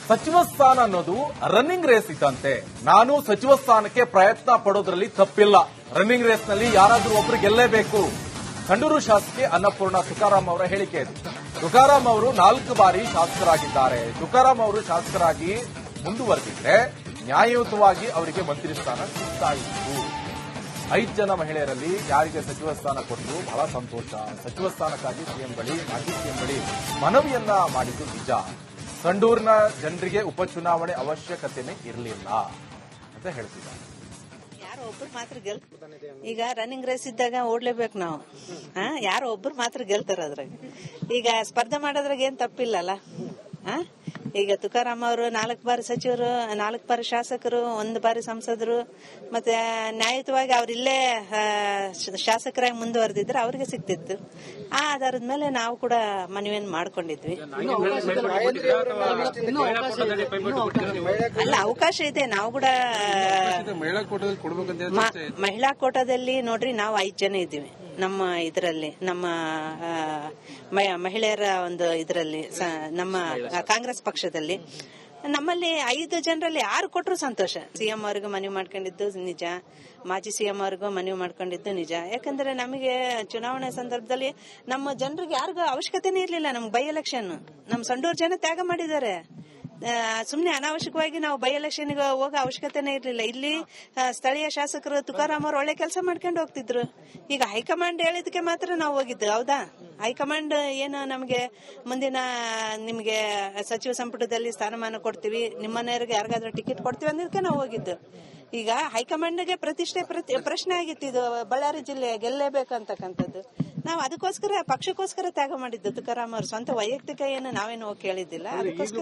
ಸಚಿವ ಸ್ಥಾನ ಅನ್ನೋದು ರನ್ನಿಂಗ್ ರೇಸ್ ಇದ್ದಂತೆ. ನಾನು ಸಚಿವ ಸ್ಥಾನಕ್ಕೆ ಪ್ರಯತ್ನ ಪಡೋದ್ರಲ್ಲಿ ತಪ್ಪಿಲ್ಲ. ರನ್ನಿಂಗ್ ರೇಸ್ ನಲ್ಲಿ ಯಾರಾದ್ರೂ ಒಬ್ರು ಗೆಲ್ಲೇಬೇಕು. ಸಂಡೂರು ಶಾಸಕಿ ಅನ್ನಪೂರ್ಣ ತುಕಾರಾಂ ಅವರ ಹೇಳಿಕೆ ಇದು. ತುಕಾರಾಂ ಅವರು 4 ಬಾರಿ ಶಾಸಕರಾಗಿದ್ದಾರೆ. ತುಕಾರಾಂ ಅವರು ಶಾಸಕರಾಗಿ ಮುಂದುವರೆದಿದ್ರೆ ನ್ಯಾಯಯುತವಾಗಿ ಅವರಿಗೆ ಮಂತ್ರಿ ಸ್ಥಾನ ಸಿಗ್ತಾ ಇತ್ತು. 5 ಜನ ಮಹಿಳೆಯರಲ್ಲಿ ಯಾರಿಗೆ ಸಚಿವ ಸ್ಥಾನ ಕೊಟ್ಟರು ಬಹಳ ಸಂತೋಷ. ಸಚಿವ ಸ್ಥಾನಕ್ಕಾಗಿ ಸಿಎಂ ಬಳಿ ಮಾಜಿ ಸಿಎಂ ಬಳಿ ಮನವಿಯನ್ನ ಮಾಡಿದ್ದು ನಿಜ. ಸಂಡೂರಿನ ಜನರಿಗೆ ಉಪಚುನಾವಣೆ ಅವಶ್ಯಕತೆನೇ ಇರಲಿಲ್ಲ ಅಂತ ಹೇಳ್ತಿದ್ದಾರೆ. ಯಾರೋ ಒಬ್ರು ಮಾತ್ರ ಈಗ ರನ್ನಿಂಗ್ ರೇಸ್ ಇದ್ದಾಗ ಓಡ್ಲೇಬೇಕು ನಾವು. ಯಾರೋ ಒಬ್ರು ಮಾತ್ರ ಗೆಲ್ತಾರ ಅದ್ರಾಗ. ಈಗ ಸ್ಪರ್ಧೆ ಮಾಡೋದ್ರಾಗ ಏನ್ ತಪ್ಪಿಲ್ಲಲ್ಲ. ಈಗ ತುಕಾರಾಂ ಅವರು 4 ಬಾರಿ ಸಚಿವರು, 4 ಬಾರಿ ಶಾಸಕರು, 1 ಬಾರಿ ಸಂಸದರು, ಮತ್ತೆ ನ್ಯಾಯಯುತವಾಗಿ ಅವ್ರಿಲ್ಲೇ ಶಾಸಕರಾಗಿ ಮುಂದುವರೆದಿದ್ರೆ ಅವ್ರಿಗೆ ಸಿಗ್ತಿತ್ತು. ಆ ಆಧಾರದ ಮೇಲೆ ನಾವು ಕೂಡ ಮನವಿಯನ್ನು ಮಾಡ್ಕೊಂಡಿದ್ವಿ. ಅಲ್ಲ, ಅವಕಾಶ ಇದೆ. ನಾವು ಕೂಡ ಮಹಿಳಾ ಕೋಟಾದಲ್ಲಿ ನೋಡ್ರಿ, ನಾವು 5 ಜನ ಇದ್ದೀವಿ ನಮ್ಮ ಇದರಲ್ಲಿ, ನಮ್ಮ ಮಹಿಳೆಯರ ಒಂದು ಇದರಲ್ಲಿ, ನಮ್ಮ ಕಾಂಗ್ರೆಸ್ ಪಕ್ಷದಲ್ಲಿ. ನಮ್ಮಲ್ಲಿ 5 ಜನರಲ್ಲಿ 6 ಕೊಟ್ಟರು ಸಂತೋಷ. ಸಿಎಂ ಅವ್ರಿಗೂ ಮನವಿ ಮಾಡ್ಕೊಂಡಿದ್ದು ನಿಜ, ಮಾಜಿ ಸಿಎಂ ಅವ್ರಿಗೂ ಮನವಿ ಮಾಡ್ಕೊಂಡಿದ್ದು ನಿಜ. ಯಾಕಂದ್ರೆ ನಮಗೆ ಚುನಾವಣೆ ಸಂದರ್ಭದಲ್ಲಿ ನಮ್ಮ ಜನರಿಗೆ ಯಾರಿಗೂ ಅವಶ್ಯಕತೆನೇ ಇರ್ಲಿಲ್ಲ. ನಮ್ಗೆ ಬೈ ಎಲೆಕ್ಷನ್ ನಮ್ ಸಂಡೂರು ಜನ ತ್ಯಾಗ ಮಾಡಿದ್ದಾರೆ. ಸುಮ್ನೆ ಅನಾವಶ್ಯಕವಾಗಿ ನಾವು ಬೈ ಎಲೆಕ್ಷನ್ಗೆ ಹೋಗೋ ಅವಶ್ಯಕತೆನೇ ಇರ್ಲಿಲ್ಲ. ಇಲ್ಲಿ ಸ್ಥಳೀಯ ಶಾಸಕರು ತುಕಾರಾಂ ಅವರು ಒಳ್ಳೆ ಕೆಲಸ ಮಾಡ್ಕೊಂಡು ಹೋಗ್ತಿದ್ರು. ಈಗ ಹೈಕಮಾಂಡ್ ಹೇಳಿದಕ್ಕೆ ಮಾತ್ರ ನಾವು ಹೋಗಿದ್ದು. ಹೌದಾ? ಹೈಕಮಾಂಡ್ ಏನು ನಮಗೆ ಮುಂದಿನ ನಿಮ್ಗೆ ಸಚಿವ ಸಂಪುಟದಲ್ಲಿ ಸ್ಥಾನಮಾನ ಕೊಡ್ತೀವಿ, ನಿಮ್ಮನೆಯವರಿಗೆ ಯಾರಿಗಾದ್ರೂ ಟಿಕೆಟ್ ಕೊಡ್ತೀವಿ ಅನ್ನೋದಕ್ಕೆ ನಾವು ಹೋಗಿದ್ದು. ಈಗ ಹೈಕಮಾಂಡ್ಗೆ ಪ್ರತಿಷ್ಠೆ ಪ್ರಶ್ನೆ ಆಗಿತ್ತು. ಇದು ಬಳ್ಳಾರಿ ಜಿಲ್ಲೆ ಗೆಲ್ಲೇಬೇಕಂತಕ್ಕಂಥದ್ದು. ನಾವು ಅದಕ್ಕೋಸ್ಕರ ಪಕ್ಷಕ್ಕೋಸ್ಕರ ತ್ಯಾಗ ಮಾಡಿದ್ದು. ತುಕಾರಾಂ ಅವ್ರ ಸ್ವಂತ ವೈಯಕ್ತಿಕ ಏನು ನಾವೇನು ಕೇಳಿದ್ದಿಲ್ಲ. ಅದಕ್ಕೋಸ್ಕರ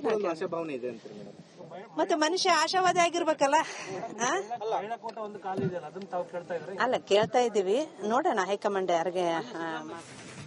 ಮತ್ತೆ ಮನುಷ್ಯ ಆಶಾವಾದಿ ಆಗಿರ್ಬೇಕಲ್ಲ. ಅಲ್ಲ, ಕೇಳ್ತಾ ಇದೀವಿ. ನೋಡೋಣ ಹೈಕಮಾಂಡ್ ಯಾರಿಗೆ